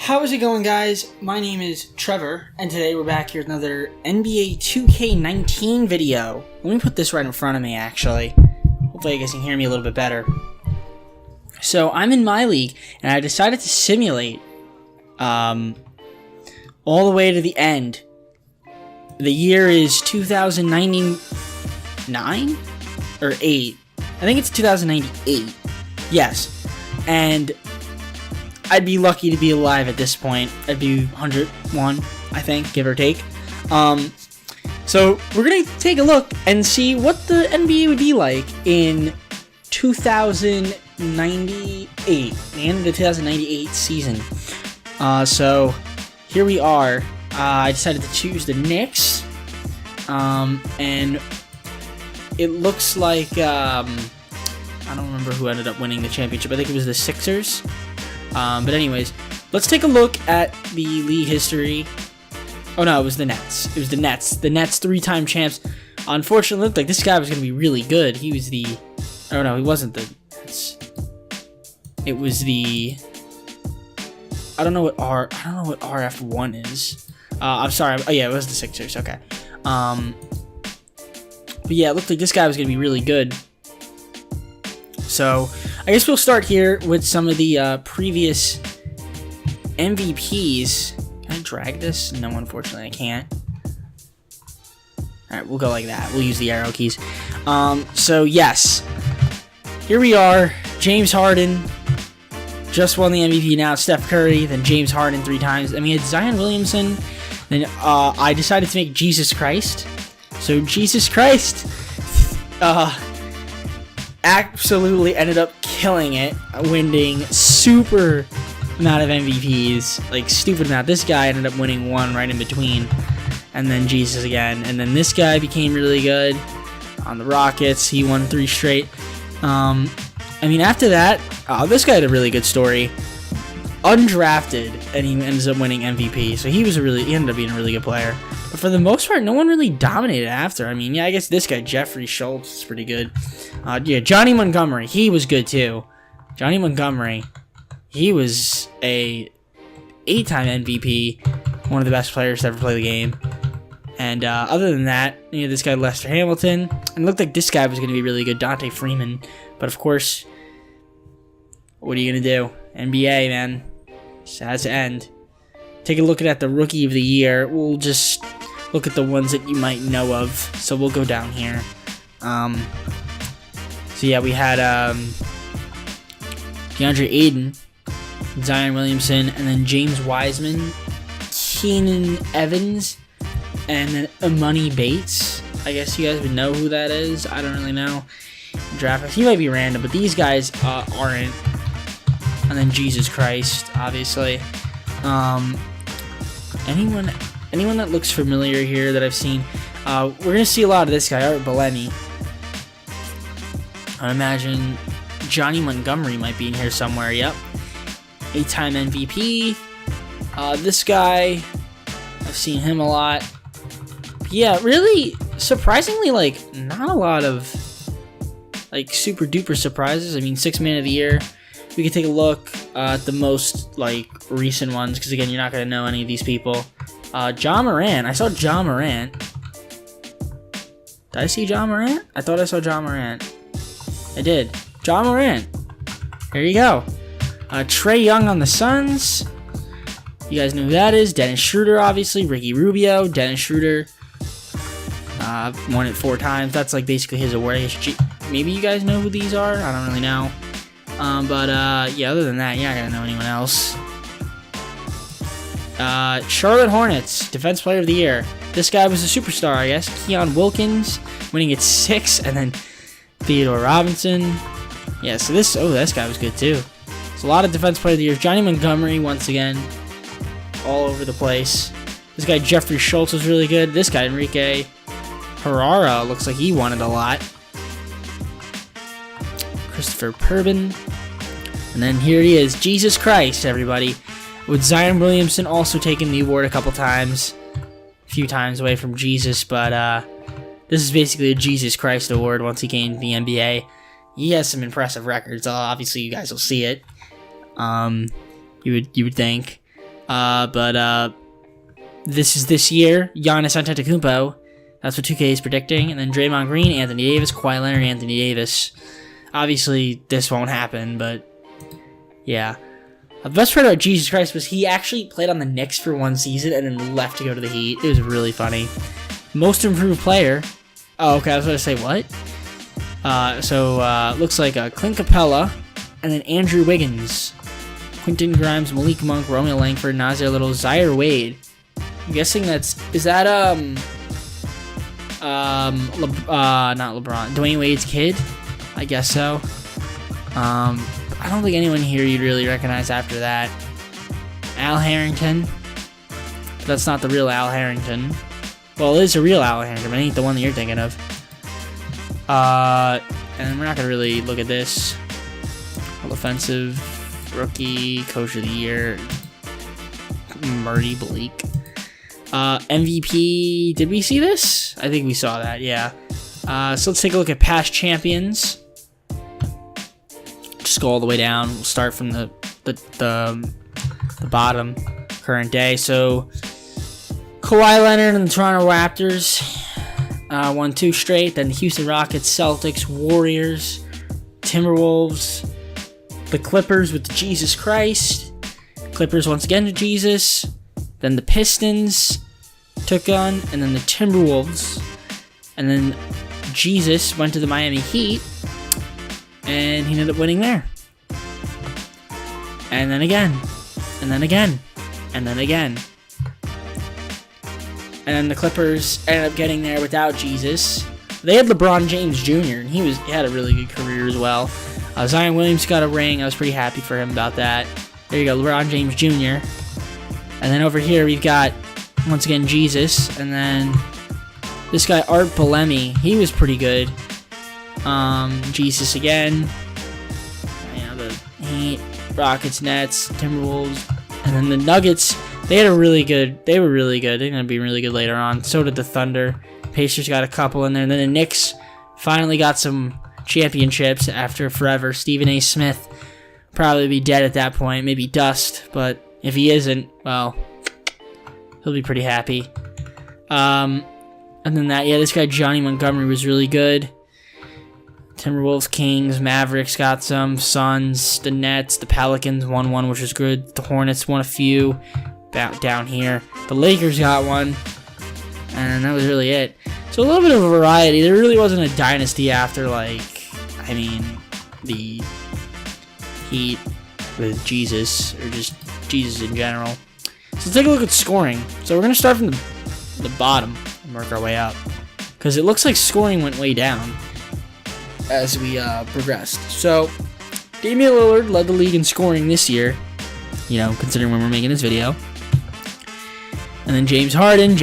How is it going, guys? My name is Trevor, and today we're back here with another NBA 2K19 video. Let me put this right in front of me, actually. Hopefully you guys can hear me a little bit better. So, I'm in MyLEAGUE, and I decided to simulate all the way to the end. The year is 2099? Or 8? I think it's 2098. Yes. And I'd be lucky to be alive at this point. I'd be 101, I think, give or take. So we're going to take a look and see what the NBA would be like in 2098, the end of the 2098 season. So here we are. I decided to choose the Knicks. And it looks like, I don't remember who ended up winning the championship. I think it was the Sixers. But anyways, let's take a look at the league history. Oh no, it was the Nets. It was the Nets. The Nets, 3-time champs. Unfortunately, it looked like this guy was going to be really good. He was the... Oh no, he wasn't the Nets. It was the... I don't know what RF1 is. I'm sorry. Oh yeah, it was the Sixers. Okay. But yeah, it looked like this guy was going to be really good. So, I guess we'll start here with some of the previous MVPs. Can I drag this? No, unfortunately I can't. Alright, we'll go like that. We'll use the arrow keys. So, yes. Here we are. James Harden just won the MVP now. Steph Curry, then James Harden 3 times. And we had Zion Williamson. Then I decided to make Jesus Christ. So, Jesus Christ... absolutely ended up killing it, winning super amount of MVPs, like stupid amount. This guy ended up winning 1 right in between, and then Jesus again, and then this guy became really good on the Rockets. He won 3 straight. I mean, after that, this guy had a really good story. Undrafted, and he ends up winning MVP. So he ended up being a really good player. But for the most part, no one really dominated after. I mean, yeah, I guess this guy, Jeffrey Schultz, is pretty good. Yeah, Johnny Montgomery, he was good too. Johnny Montgomery, he was a 8-time MVP, one of the best players to ever play the game. And other than that, you know, this guy Lester Hamilton, and it looked like this guy was going to be really good, Dante Freeman. But of course, what are you going to do? NBA, man. It has to end. Take a look at the Rookie of the Year. We'll just look at the ones that you might know of. So we'll go down here. So yeah, we had DeAndre Ayton, Zion Williamson, and then James Wiseman, Keenan Evans, and then Imani Bates. I guess you guys would know who that is. I don't really know. Draft. He might be random, but these guys aren't. And then Jesus Christ, obviously. Anyone that looks familiar here that I've seen? We're gonna see a lot of this guy, Art Belleni. I imagine Johnny Montgomery might be in here somewhere. Yep, 8-time MVP. This guy, I've seen him a lot. Yeah, really, surprisingly, like not a lot of like super duper surprises. I mean, 6th Man of the Year. We can take a look at the most like recent ones, because again, you're not gonna know any of these people. Ja Morant. I saw Ja Morant. Did I see Ja Morant? I thought I saw Ja Morant. I did. Ja Morant. There you go. Trae Young on the Suns. You guys know who that is. Dennis Schroeder, obviously. Ricky Rubio. Dennis Schroeder. Won it 4 times. That's like basically his award. Maybe you guys know who these are. I don't really know. Yeah, other than that, yeah, I don't know anyone else. Charlotte Hornets, Defense Player of the Year. This guy was a superstar, I guess. Keon Wilkins, winning at 6, and then Theodore Robinson. Yeah, so this guy was good too. It's a lot of Defense Player of the Year. Johnny Montgomery, once again, all over the place. This guy Jeffrey Schultz was really good. This guy Enrique Herrera looks like he won it a lot. Christopher Pervin. And then here he is, Jesus Christ, everybody. With Zion Williamson also taking the award a couple times. A few times away from Jesus, but this is basically a Jesus Christ award once he came to the NBA. He has some impressive records. Obviously, you guys will see it. You would think. But this is this year. Giannis Antetokounmpo. That's what 2K is predicting. And then Draymond Green, Anthony Davis, Kawhi Leonard, Anthony Davis. Obviously, this won't happen, but yeah. The best part about Jesus Christ was he actually played on the Knicks for one season and then left to go to the Heat. It was really funny. Most improved player. Oh, okay. I was going to say what? Looks like Clint Capella and then Andrew Wiggins, Quentin Grimes, Malik Monk, Romeo Langford, Nasir Little, Zaire Wade. I'm guessing not LeBron, Dwayne Wade's kid. I guess so. I don't think anyone here you'd really recognize after that. Al Harrington. But that's not the real Al Harrington. Well, it is a real Al Harrington, but it ain't the one that you're thinking of. And we're not going to really look at this. All offensive, rookie, coach of the year, Murray Bleak. MVP, did we see this? I think we saw that, yeah. So let's take a look at past champions. Just go all the way down. We'll start from the bottom, current day. So Kawhi Leonard and the Toronto Raptors won 2 straight. Then the Houston Rockets, Celtics, Warriors, Timberwolves, the Clippers with the Jesus Christ. Clippers once again to Jesus. Then the Pistons took on, and then the Timberwolves. And then Jesus went to the Miami Heat. And he ended up winning there. And then again. And then again. And then again. And then the Clippers ended up getting there without Jesus. They had LeBron James Jr. and he had a really good career as well. Zion Williams got a ring. I was pretty happy for him about that. There you go, LeBron James Jr. And then over here we've got, once again, Jesus. And then this guy, Art Belemi. He was pretty good. Jesus again. You know, the Heat, Rockets, Nets, Timberwolves, and then the Nuggets. They were really good. They're gonna be really good later on. So did the Thunder. Pacers got a couple in there, and then the Knicks finally got some championships after forever. Stephen A. Smith probably be dead at that point, maybe dust, but if he isn't, well, he'll be pretty happy. And then this guy Johnny Montgomery was really good. Timberwolves, Kings, Mavericks got some. Suns, the Nets, the Pelicans won one, which was good. The Hornets won a few down here. The Lakers got one. And that was really it. So a little bit of a variety. There really wasn't a dynasty after, the Heat with Jesus, or just Jesus in general. So let's take a look at scoring. So we're going to start from the bottom and work our way up. Because it looks like scoring went way down as we progressed. So Damian Lillard led the league in scoring this year, considering when we're making this video. And then James Harden,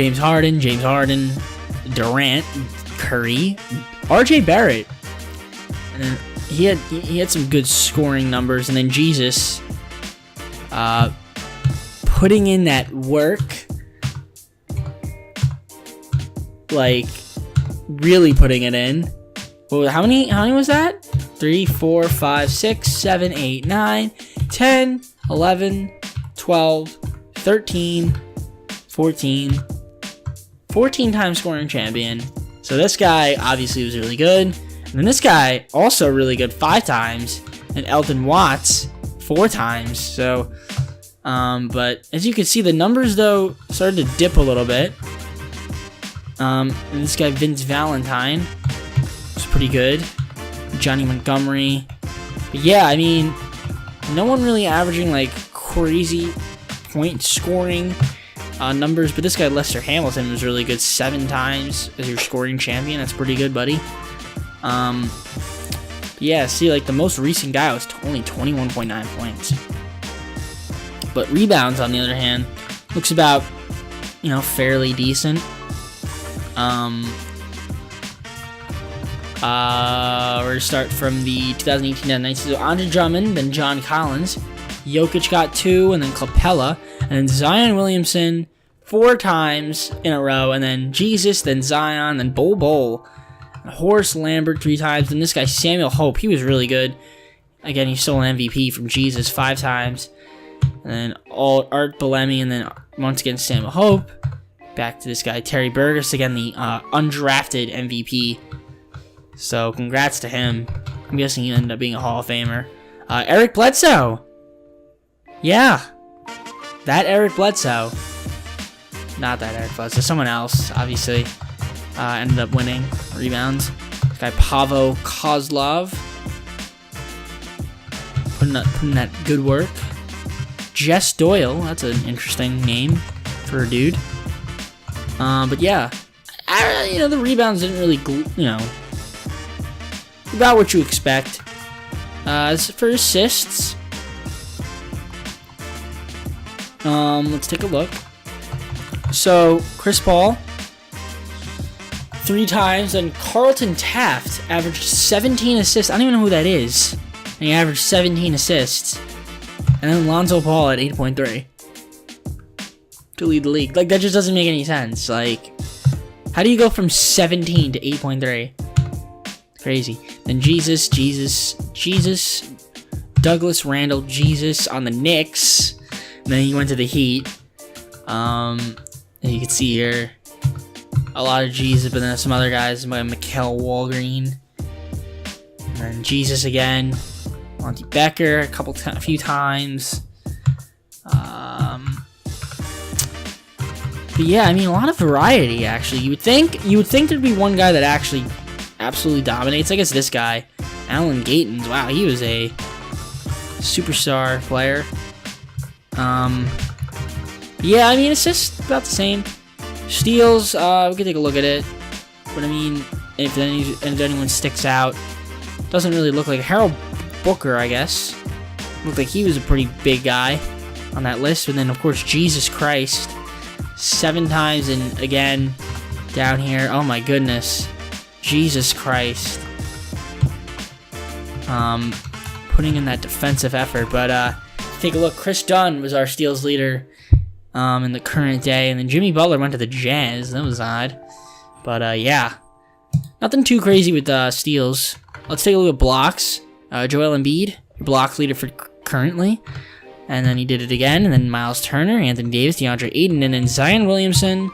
Durant, Curry, RJ Barrett. And then he had some good scoring numbers. And then Jesus putting in that work, really putting it in. Well, how many was that? 3, 4, 5, 6, 7, 8, 9, 10, 11, 12, 13, 14. 14-time scoring champion. So this guy obviously was really good. And then this guy also really good 5 times. And Elton Watts 4 times. So, but as you can see, the numbers though started to dip a little bit. And this guy Vince Valentine was pretty good. Johnny Montgomery. But yeah, I mean, no one really averaging crazy point scoring numbers, but this guy Lester Hamilton was really good 7 times as your scoring champion. That's pretty good, buddy. Yeah, see, the most recent guy was only 21.9 points. But rebounds, on the other hand, looks about, fairly decent. We're going to start from the 2018-19. So Andre Drummond, then John Collins. Jokic got 2, and then Capella. And then Zion Williamson 4 times in a row. And then Jesus, then Zion, then Bol. Horace Lambert 3 times. And this guy Samuel Hope, he was really good. Again, he stole an MVP from Jesus 5 times. And then Art Bellamy, and then once again Samuel Hope. Back to this guy, Terry Burgess, again the undrafted MVP. So congrats to him. I'm guessing he ended up being a Hall of Famer. Eric Bledsoe. Yeah. That Eric Bledsoe. Not that Eric Bledsoe. Someone else, obviously. Ended up winning rebounds. This guy, Pavo Kozlov. Putting that good work. Jess Doyle. That's an interesting name for a dude. But yeah. The rebounds didn't really, about what you expect. As for assists, let's take a look. So, Chris Paul, 3 times, and Carlton Taft averaged 17 assists. I don't even know who that is. And he averaged 17 assists. And then Lonzo Ball at 8.3 to lead the league. Like, that just doesn't make any sense. Like, how do you go from 17 to 8.3? Crazy. Then Jesus, Douglas Randall, Jesus on the Knicks. And then he went to the Heat. And you can see here a lot of Jesus, but then some other guys, Mikal Walgreen. And then Jesus again. Monty Becker a few times. But yeah, I mean, a lot of variety, actually. You would think there'd be one guy that actually absolutely dominates. I guess this guy, Alan Gatons. Wow, he was a superstar player. Yeah, I mean, it's just about the same. Steals, we can take a look at it. But I mean, if anyone sticks out, doesn't really look like Harold Booker, I guess. Looked like he was a pretty big guy on that list. And then, of course, Jesus Christ. 7 times, and again, down here, oh my goodness. Jesus Christ. Putting in that defensive effort. But, take a look. Chris Dunn was our steals leader in the current day. And then Jimmy Butler went to the Jazz. That was odd. But, yeah. Nothing too crazy with steals. Let's take a look at blocks. Joel Embiid, block leader for currently. And then he did it again. And then Miles Turner, Anthony Davis, DeAndre Ayton, and then Zion Williamson.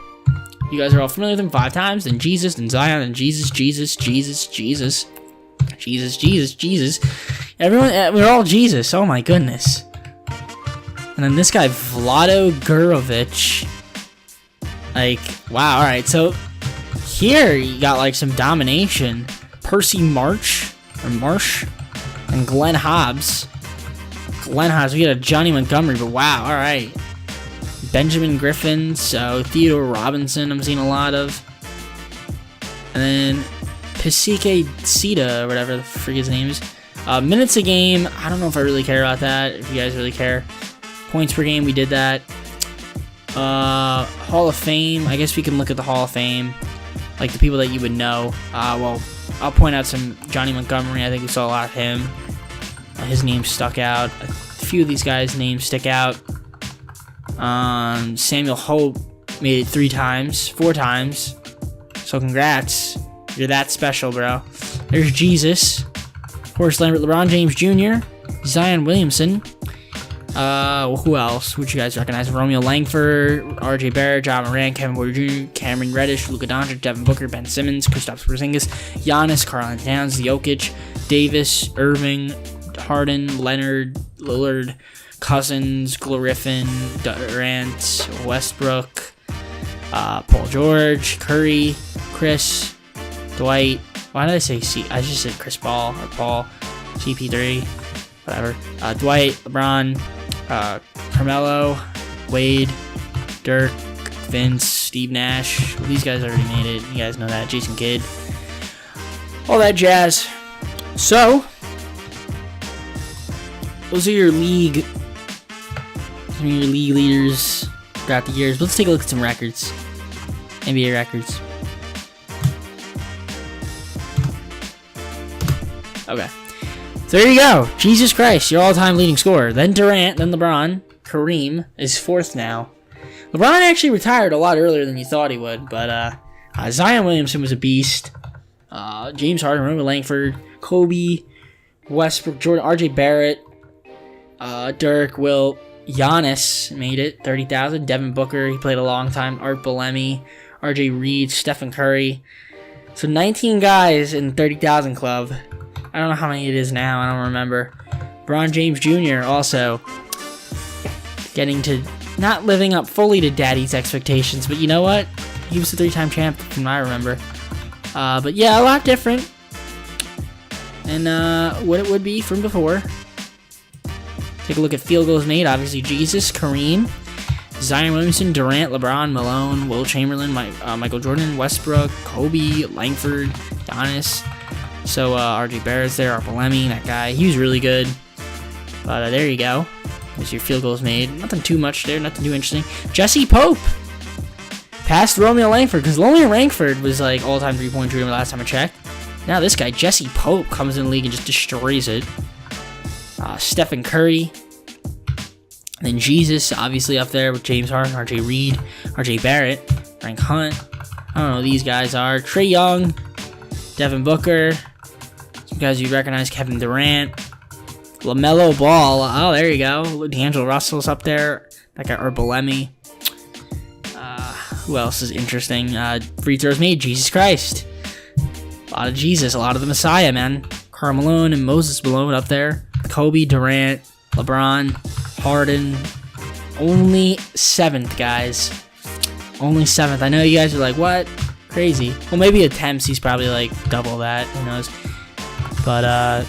You guys are all familiar with him 5 times. Then Jesus, then Zion, and Jesus. Everyone, we're all Jesus. Oh my goodness. And then this guy, Vlado Gurovic. Like, wow, alright. So, here you got like some domination. Percy Marsh, and Glenn Hobbs. We got a Johnny Montgomery, but wow, alright. Benjamin Griffin, so Theodore Robinson I'm seeing a lot of. And then Pisike Sita, or whatever the frig his name is. Minutes a game, I don't know if I really care about that, if you guys really care. Points per game, we did that. Hall of Fame, I guess we can look at the Hall of Fame. Like the people that you would know. Well, I'll point out some Johnny Montgomery, I think we saw a lot of him. His name stuck out. A few of these guys' names stick out. Samuel Hope made it 4 times. So congrats. You're that special, bro. There's Jesus. Horace Lambert, LeBron James Jr., Zion Williamson. Who else would you guys recognize? Romeo Langford, RJ Barrett, John Moran, Kevin Porter Jr., Cameron Reddish, Luka Doncic, Devin Booker, Ben Simmons, Kristaps Porzingis, Giannis, Karl-Anthony Towns, Jokic, Davis, Irving, Harden, Leonard, Lillard, Cousins, Griffin, Durant, Westbrook, Paul George, Curry, Chris, Dwight. Why did I say C? I just said Chris Paul or Paul, CP3, whatever. Dwight, LeBron, Carmelo, Wade, Dirk, Vince, Steve Nash. Well, these guys already made it. You guys know that. Jason Kidd. All that jazz. So, those are your league leaders throughout the years. But let's take a look at some records. NBA records. Okay. So there you go. Jesus Christ, your all-time leading scorer. Then Durant, then LeBron. Kareem is 4th now. LeBron actually retired a lot earlier than you thought he would, but Zion Williamson was a beast. James Harden, Romeo Langford, Kobe, Westbrook, Jordan, RJ Barrett, Dirk, Wilt, Giannis made it, 30,000. Devin Booker, he played a long time. Art Bellamy, RJ Reed, Stephen Curry. So 19 guys in 30,000 club. I don't know how many it is now. I don't remember. LeBron James Jr. also getting to not living up fully to daddy's expectations, but you know what? He was a 3-time champ from what I remember. But yeah, a lot different than what it would be from before. Take a look at field goals made. Obviously, Jesus, Kareem, Zion Williamson, Durant, LeBron, Malone, Will Chamberlain, Michael Jordan, Westbrook, Kobe, Langford, Giannis. So RJ Barrett's there, Arpalemi, that guy. He was really good. But there you go. There's your field goals made. Nothing too much there. Nothing too interesting. Jesse Pope passed Romeo Langford, because Romeo Langford was like all-time three-point shooter last time I checked. Now this guy, Jesse Pope, comes in the league and just destroys it. Stephen Curry. And then Jesus, obviously up there with James Harden, RJ Reed, RJ Barrett, Frank Hunt. I don't know who these guys are. Trae Young, Devin Booker. Some guys you'd recognize, Kevin Durant. LaMelo Ball. Oh, there you go. D'Angelo Russell's up there. That guy, Arbolemi. Who else is interesting? Free throws made. Jesus Christ. A lot of Jesus. A lot of the Messiah, man. Karl Malone and Moses Malone up there. Kobe, Durant, LeBron, Harden. Only 7th, guys. Only 7th. I know you guys are like, what? Crazy. Well, maybe attempts. He's probably like double that. Who knows? But,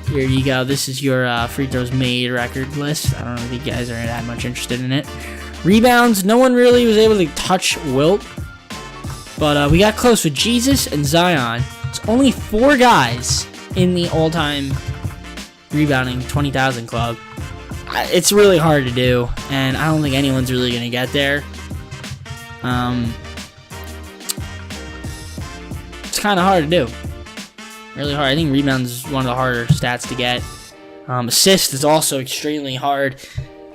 here you go. This is your free throws made record list. I don't know if you guys are that much interested in it. Rebounds. No one really was able to touch Wilt. But we got close with Jesus and Zion. It's only 4 guys in the all-time rebounding 20,000 club. It's really hard to do, and I don't think anyone's really going to get there. It's kind of hard to do. Really hard. I think rebounds is one of the harder stats to get. Assist is also extremely hard.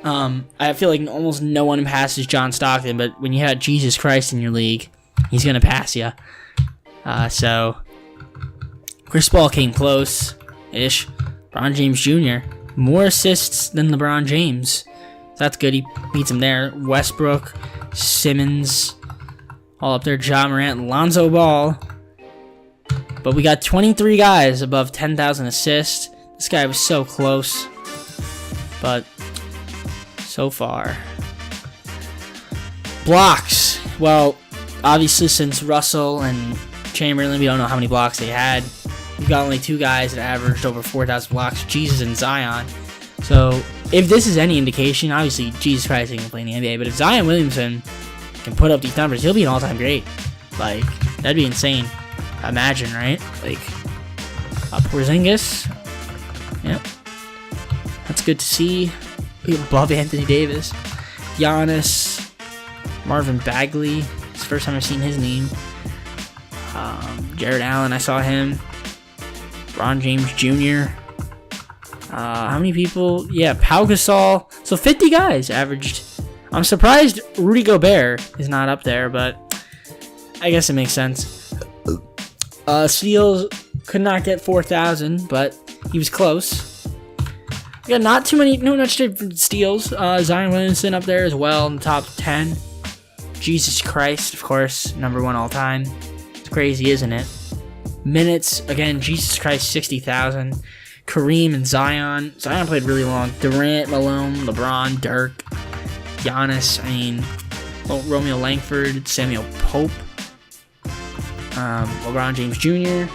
I feel like almost no one passes John Stockton, but when you have Jesus Christ in your league, he's going to pass you. So, Chris Paul came close-ish. LeBron James Jr. More assists than LeBron James. So that's good. He beats him there. Westbrook, Simmons, all up there. Ja Morant, Lonzo Ball. But we got 23 guys above 10,000 assists. This guy was so close. But so far. Blocks. Well, obviously since Russell and Chamberlain, we don't know how many blocks they had. We've got only 2 guys that averaged over 4,000 blocks, Jesus and Zion. So if this is any indication, obviously Jesus Christ ain't gonna play in the NBA, but if Zion Williamson can put up these numbers, he'll be an all-time great. Like, that'd be insane. Imagine, right? Like, Porzingis. Yep. That's good to see. Above Anthony Davis. Giannis. Marvin Bagley. It's the first time I've seen his name. Jared Allen, I saw him. Ron James Jr. How many people? Yeah, Pau Gasol. So 50 guys averaged. I'm surprised Rudy Gobert is not up there, but I guess it makes sense. Steals could not get 4,000, but he was close. We got no much different steals. Zion Williamson up there as well in the top 10. Jesus Christ, of course, number 1 all time. It's crazy, isn't it? Minutes, again, Jesus Christ, 60,000. Kareem and Zion. Zion played really long. Durant, Malone, LeBron, Dirk, Giannis. Romeo Langford, Samuel Pope. LeBron James Jr.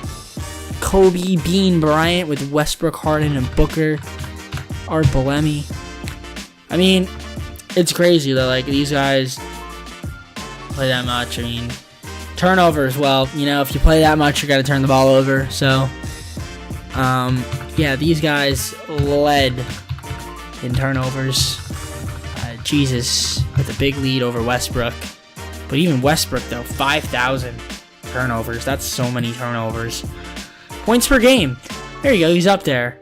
Kobe, Bean Bryant with Westbrook, Harden, and Booker. Art Bellamy. It's crazy that like these guys play that much. Turnover as well. If you play that much, you're gonna turn the ball over. So, yeah, these guys led in turnovers. Jesus with a big lead over Westbrook. But even Westbrook though, 5,000 turnovers. That's so many turnovers. Points per game. There you go. He's up there.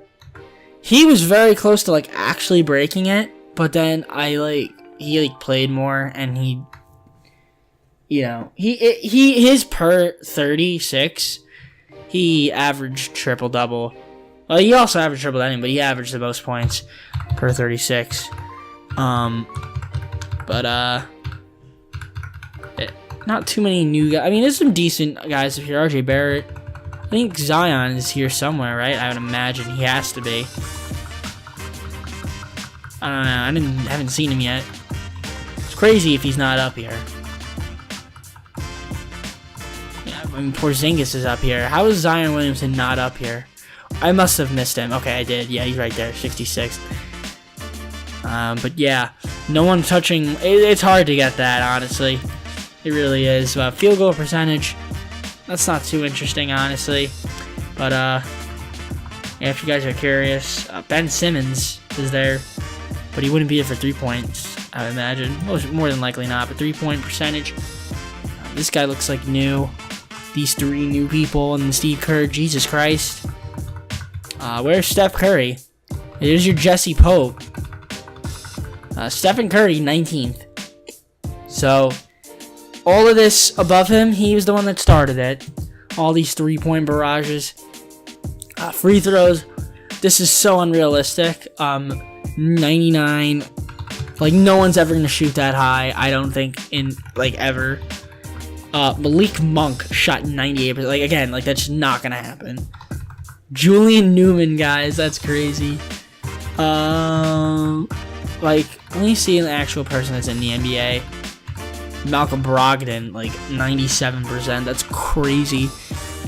He was very close to like actually breaking it, but then he played more and his per 36, he averaged triple double. Well, he also averaged triple double, but he averaged the most points per 36. Not too many new guys. I mean, there's some decent guys up here. RJ Barrett. I think Zion is here somewhere, right? I would imagine he has to be. I don't know. Haven't seen him yet. It's crazy if he's not up here. Yeah, I mean, Porzingis is up here. How is Zion Williamson not up here? I must have missed him. Okay, I did. Yeah, he's right there, 66. But yeah, no one touching. It's hard to get that, honestly. It really is. Field goal percentage, that's not too interesting, honestly. But yeah, if you guys are curious, Ben Simmons is there, but he wouldn't be there for 3 points, I would imagine. More than likely not. But 3-point percentage. This guy looks like new. These 3 new people and Steve Kerr. Jesus Christ. Where's Steph Curry? Here's your Jesse Pope. Stephen Curry, 19th. So, all of this above him, he was the one that started it. All these 3-point barrages. Free throws. This is so unrealistic. 99. Like, no one's ever going to shoot that high. I don't think ever. Malik Monk shot 98%. Like, again, that's just not going to happen. Julian Newman, guys. That's crazy. Let me see an actual person that's in the NBA. Malcolm Brogdon, 97%. That's crazy.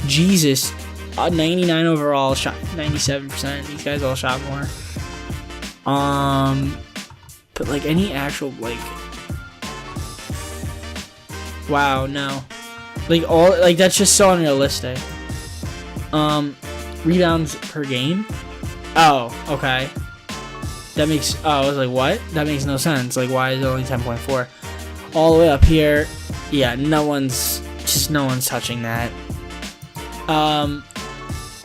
Jesus. 99 overall, shot 97%. These guys all shot more. But any actual wow, no. That's just so unrealistic. Rebounds per game? Oh, okay. That makes, I was like, what? That makes no sense. Why is it only 10.4? All the way up here, yeah, no one's touching that.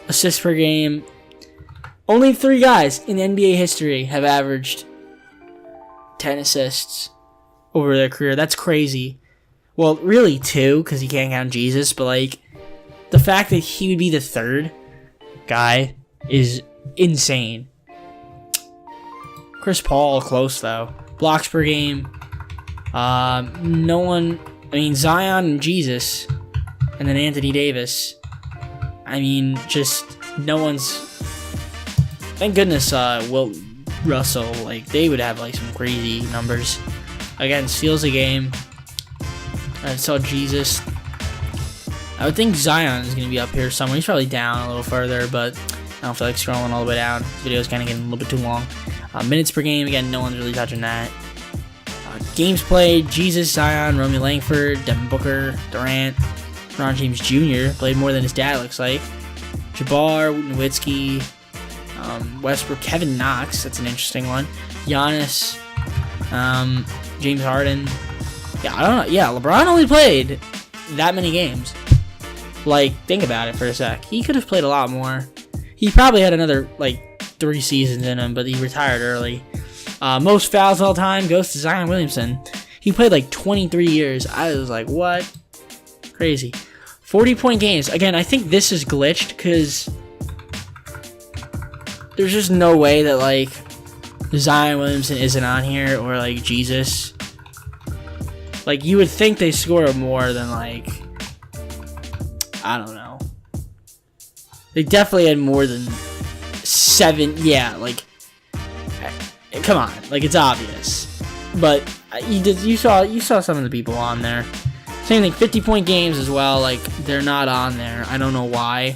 Assists per game. Only 3 guys in NBA history have averaged 10 assists over their career. That's crazy. Well, really 2, because you can't count Jesus, but the fact that he would be the 3rd guy is insane. Chris Paul, close though. Blocks per game. No one. I mean, Zion and Jesus, and then Anthony Davis. I mean, just no one's. Thank goodness, Will Russell. They would have some crazy numbers. Again, steals a game. I saw Jesus. I would think Zion is going to be up here somewhere. He's probably down a little further, but I don't feel like scrolling all the way down. This video is kind of getting a little bit too long. Minutes per game, again, no one's really touching that. Games played, Jesus, Zion, Romeo Langford, Devin Booker, Durant, LeBron James Jr. played more than his dad, looks like. Jabbar, Nowitzki, Westbrook, Kevin Knox, that's an interesting one. Giannis, James Harden. Yeah, I don't know. Yeah, LeBron only played that many games. Think about it for a sec. He could have played a lot more. He probably had another, 3 seasons in him, but he retired early. Most fouls all time goes to Zion Williamson. He played 23 years. I was like, what? Crazy. 40-point games. Again, I think this is glitched because there's just no way that Zion Williamson isn't on here or Jesus. You would think they score more than I don't know. They definitely had more than 7. Yeah, come on, it's obvious. But you saw some of the people on there. Same thing, 50-point games as well. They're not on there. I don't know why.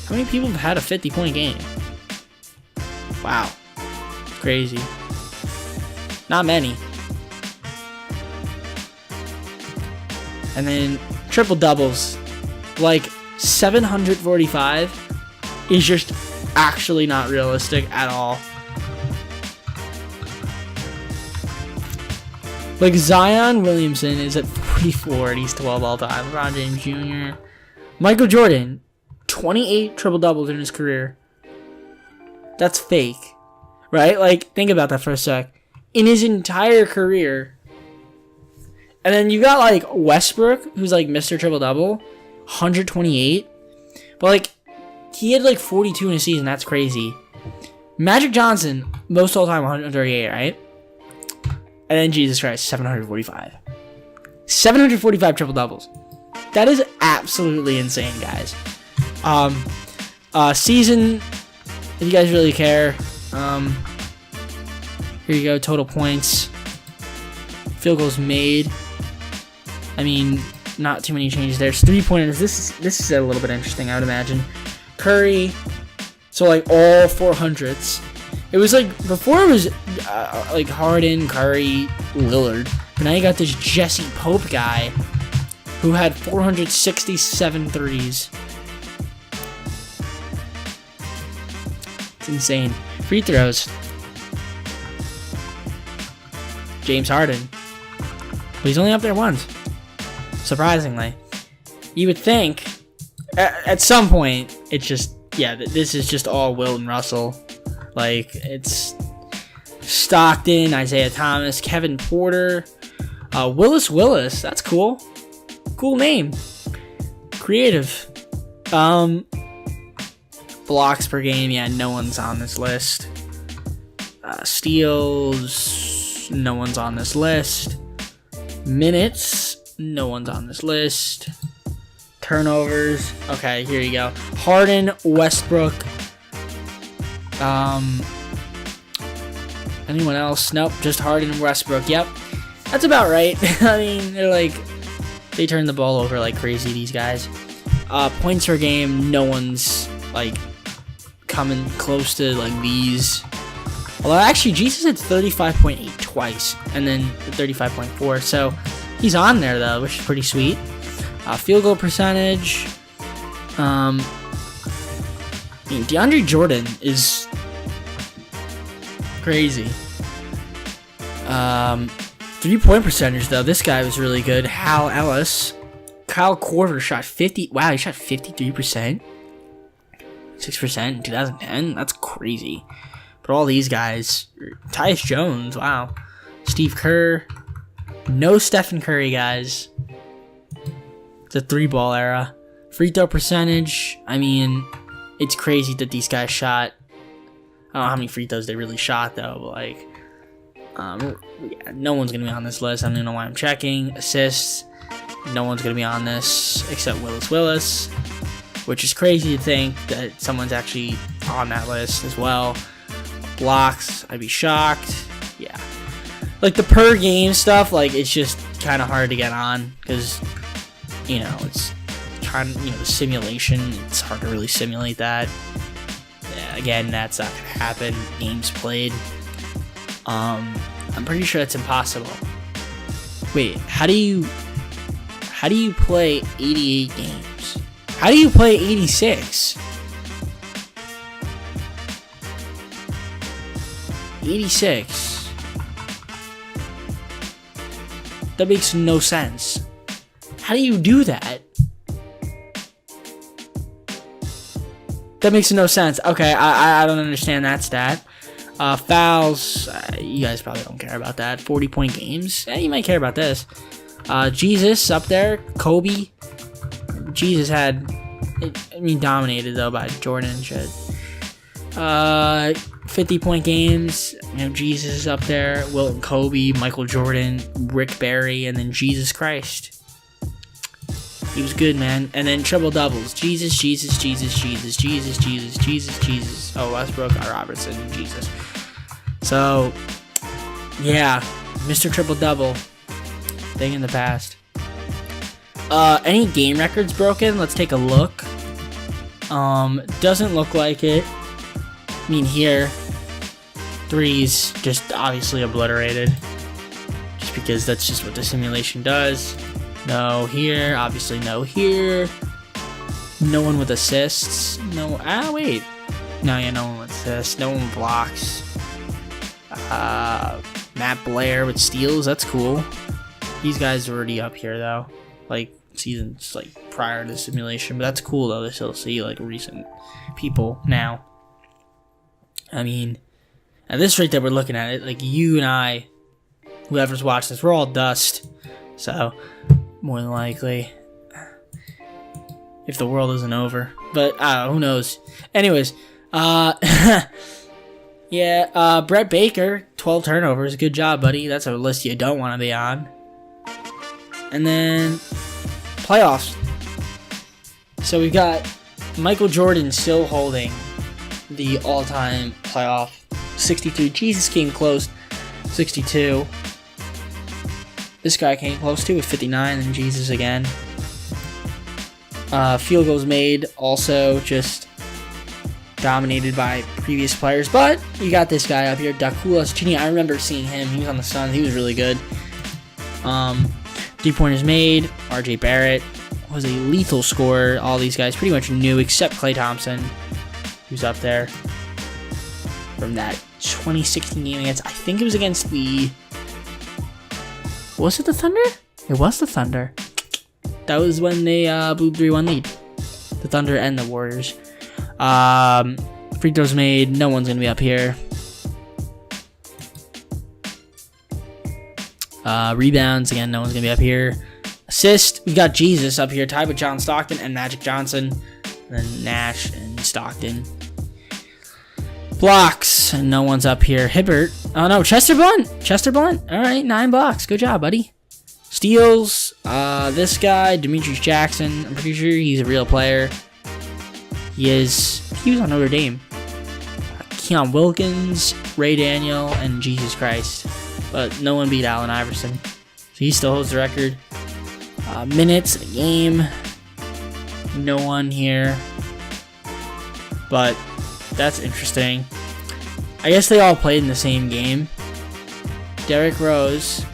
How many people have had a 50-point game? Wow, it's crazy. Not many. And then triple doubles, 745 is just actually not realistic at all. Zion Williamson is at 44 and he's 12 all time. LeBron James Jr. Michael Jordan, 28 triple doubles in his career. That's fake, right? Think about that for a sec. In his entire career. And then you got Westbrook, who's Mr. Triple Double, 128. But he had 42 in a season. That's crazy. Magic Johnson, most all time 138, right? And then Jesus Christ, 745. 745 triple doubles. That is absolutely insane, guys. Season, if you guys really care, here you go, total points. Field goals made. I mean, not too many changes there. 3-pointers. This is a little bit interesting, I would imagine. Curry. So, like, all 400s. It was like, before it was, like, Harden, Curry, Lillard. But now you got this Jesse Pope guy who had 467 threes. It's insane. Free throws. James Harden. But he's only up there once. Surprisingly. You would think, at some point, it's just, yeah, this is just all Will and Russell. Like, it's Stockton, Isaiah Thomas, Kevin Porter, Willis. That's cool. Cool name. Creative. Blocks per game. Yeah, no one's on this list. Steals. No one's on this list. Minutes. No one's on this list. Turnovers. Okay, here you go. Harden, Westbrook. Anyone else? Nope, just Harden and Westbrook. Yep, that's about right. I mean, they turn the ball over like crazy, these guys. Points per game, no one's like coming close to like these. Although actually, Jesus had 35.8 twice, and then 35.4. So he's on there though, which is pretty sweet. Field goal percentage. I mean, DeAndre Jordan is crazy. 3-point percentage though. This guy was really good. Hal Ellis. Kyle Korver shot 50. Wow, he shot 53%. 6% in 2010. That's crazy. But all these guys. Tyus Jones. Wow. Steve Kerr. No Stephen Curry, guys. It's a 3-ball era. Free throw percentage. I mean, it's crazy that these guys shot. I don't know how many free throws they really shot though, but like, yeah, no one's gonna be on this list. I don't even know why I'm checking. Assists, no one's gonna be on this except Willis, which is crazy to think that someone's actually on that list as well. Blocks, I'd be shocked. Yeah, like the per game stuff, like it's just kind of hard to get on because you know it's trying, you know, the simulation. It's hard to really simulate that. Again, that's not gonna happen. Games played. I'm pretty sure it's impossible. Wait, how do you play 88 games? How do you play 86? 86. That makes no sense. How do you do that? That makes no sense. Okay, I don't understand that stat. Fouls, you guys probably don't care about that. 40-point games, you might care about this. Jesus up there, Kobe. Jesus had, dominated though by Jordan and shit. 50-point games, you know, Jesus is up there. Wilt and Kobe, Michael Jordan, Rick Barry, and then Jesus Christ. He was good, man. And then triple doubles. Jesus. Oh, Westbrook, Robertson, Jesus. So, yeah. Mr. Triple Double. Thing in the past. Any game records broken? Let's take a look. Doesn't look like it. I mean, here. Threes, just obviously obliterated. Just because that's just what the simulation does. No here, obviously no here. No one with assists. No, wait. No, yeah, no one with assists. No one with blocks. Matt Blair with steals, that's cool. These guys are already up here though. Like, seasons like prior to the simulation. But that's cool though to still see like recent people now. I mean, at this rate that we're looking at it, like you and I, whoever's watching this, we're all dust. So, more than likely, if the world isn't over, but who knows. Anyways, Yeah, Brett Baker, 12 turnovers. Good job, buddy. That's a list you don't want to be on. And then playoffs. So we've got Michael Jordan still holding the all-time playoff 62. Jesus came close, 62. This guy came close too with 59, and Jesus again. Field goals made, also just dominated by previous players. But you got this guy up here, Dakulas Chini. I remember seeing him. He was on the Suns. He was really good. 3-pointers made. RJ Barrett was a lethal scorer. All these guys pretty much new except Klay Thompson, who's up there from that 2016 game against, I think it was against the... Was it the Thunder? It was the Thunder. That was when they blew 3-1 lead. The Thunder and the Warriors. Free throws made. No one's going to be up here. Rebounds. Again, no one's going to be up here. Assist. We've got Jesus up here. Tied with John Stockton and Magic Johnson. And then Nash and Stockton. Blocks. And no one's up here. Hibbert. Oh, no. Chester Blunt. Chester Blunt. All right. 9 blocks. Good job, buddy. Steals. This guy, Demetrius Jackson. I'm pretty sure he's a real player. He was on Notre Dame. Keon Wilkins, Ray Daniel, and Jesus Christ. But no one beat Allen Iverson. So he still holds the record. Minutes in a game. No one here. But that's interesting. I guess they all played in the same game. Derrick Rose,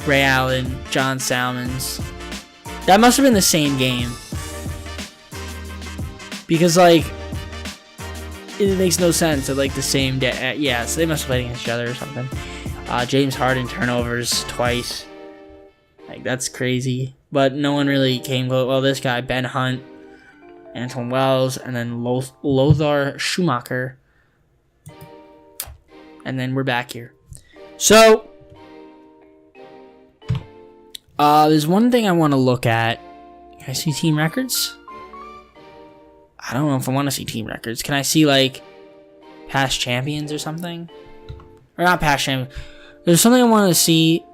Ray Allen, John Salmons. That must have been the same game. Because, like, it makes no sense that, like, the same day. Yeah, so they must have played against each other or something. James Harden turnovers twice. Like, that's crazy. But no one really came close. Well, this guy, Ben Hunt, Anton Wells, and then Lothar Schumacher. And then we're back here. So, there's one thing I want to look at. Can I see team records? I don't know if I want to see team records. Can I see, like, past champions or something? Or not past champions. There's something I want to see.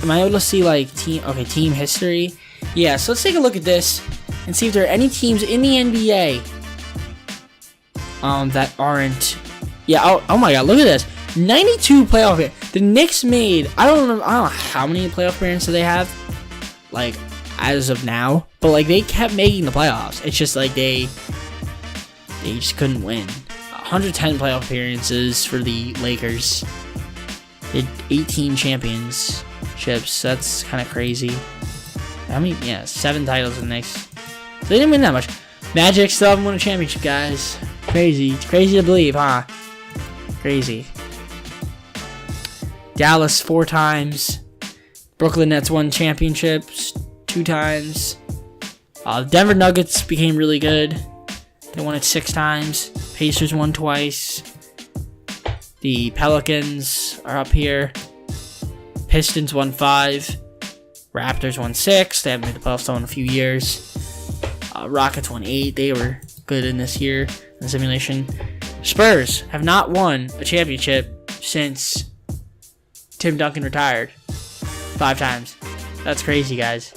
Am I able to see, like, team history? Yeah, so let's take a look at this and see if there are any teams in the NBA that aren't... Yeah, oh my god, look at this. 92 playoff appearances. The Knicks made... I don't know how many playoff appearances they have. Like, as of now. But, like, they kept making the playoffs. It's just, like, they just couldn't win. 110 playoff appearances for the Lakers. They had 18 championships. That's kind of crazy. How many? Yeah, 7 titles in the Knicks. So they didn't win that much. Magic still haven't won a championship, guys. Crazy. It's crazy to believe, huh? Crazy. Dallas 4 times. Brooklyn Nets won championships 2 times. The Denver Nuggets became really good. They won it 6 times. Pacers won twice. The Pelicans are up here. Pistons won 5. Raptors won 6. They haven't made the playoffs in a few years. Rockets won 8. They were good in this year in the simulation. Spurs have not won a championship since Tim Duncan retired. 5 times. That's crazy, guys.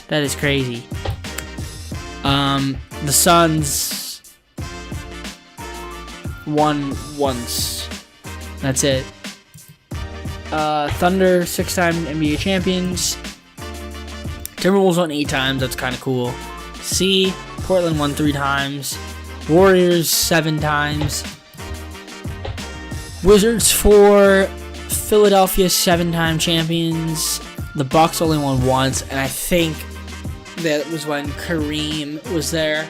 That is crazy. The Suns won once. That's it. Thunder 6-time NBA champions. Timberwolves won 8 times. That's kind of cool. Portland won 3 times. Warriors 7 times. Wizards 4. Philadelphia 7-time champions. The Bucks only won once, and I think that was when Kareem was there.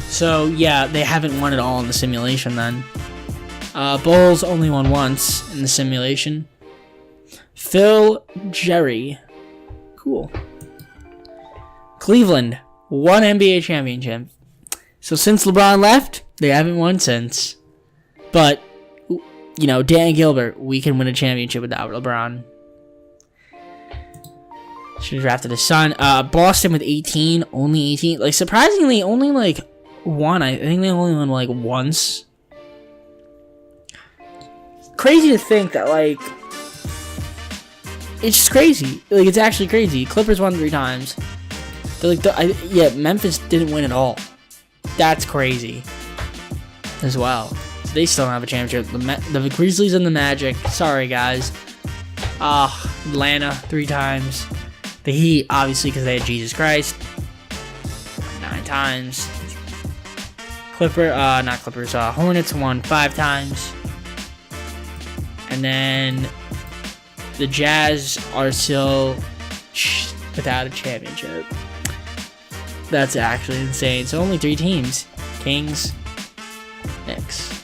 So yeah, they haven't won it all in the simulation then. Bulls only won once in the simulation. Phil Jerry. Cool. Cleveland, 1 NBA championship. So since LeBron left, they haven't won since. But, you know, Dan Gilbert, we can win a championship without LeBron. Should have drafted his son. Boston with 18, only 18. Like, surprisingly, only like 1. I think they only won like once crazy to think that, like, it's just crazy. Like, it's actually crazy. Clippers won 3 times. They're like, yeah, Memphis didn't win at all. That's crazy as well. So they still don't have a championship. The Grizzlies and the Magic. Sorry, guys. Atlanta 3 times. The Heat, obviously, because they had Jesus Christ. 9 times. Hornets won 5 times. And then the Jazz are still without a championship. That's actually insane. So only 3 teams. Kings, Knicks.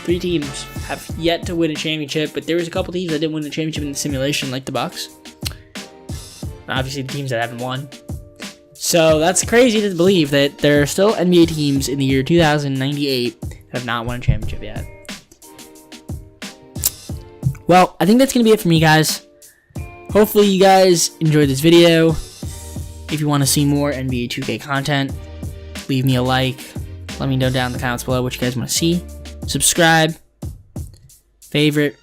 3 teams have yet to win a championship, but there was a couple teams that didn't win the championship in the simulation, like the Bucks. Obviously, the teams that haven't won. So that's crazy to believe that there are still NBA teams in the year 2098 that have not won a championship yet. Well, I think that's going to be it for me, guys. Hopefully you guys enjoyed this video. If you want to see more NBA 2K content, leave me a like. Let me know down in the comments below what you guys want to see. Subscribe. Favorite.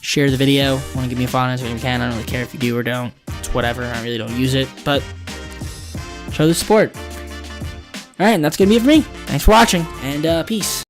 Share the video. Want to give me a follow if you can. I don't really care if you do or don't. It's whatever. I really don't use it. But show the support. Alright, and that's going to be it for me. Thanks for watching, and peace.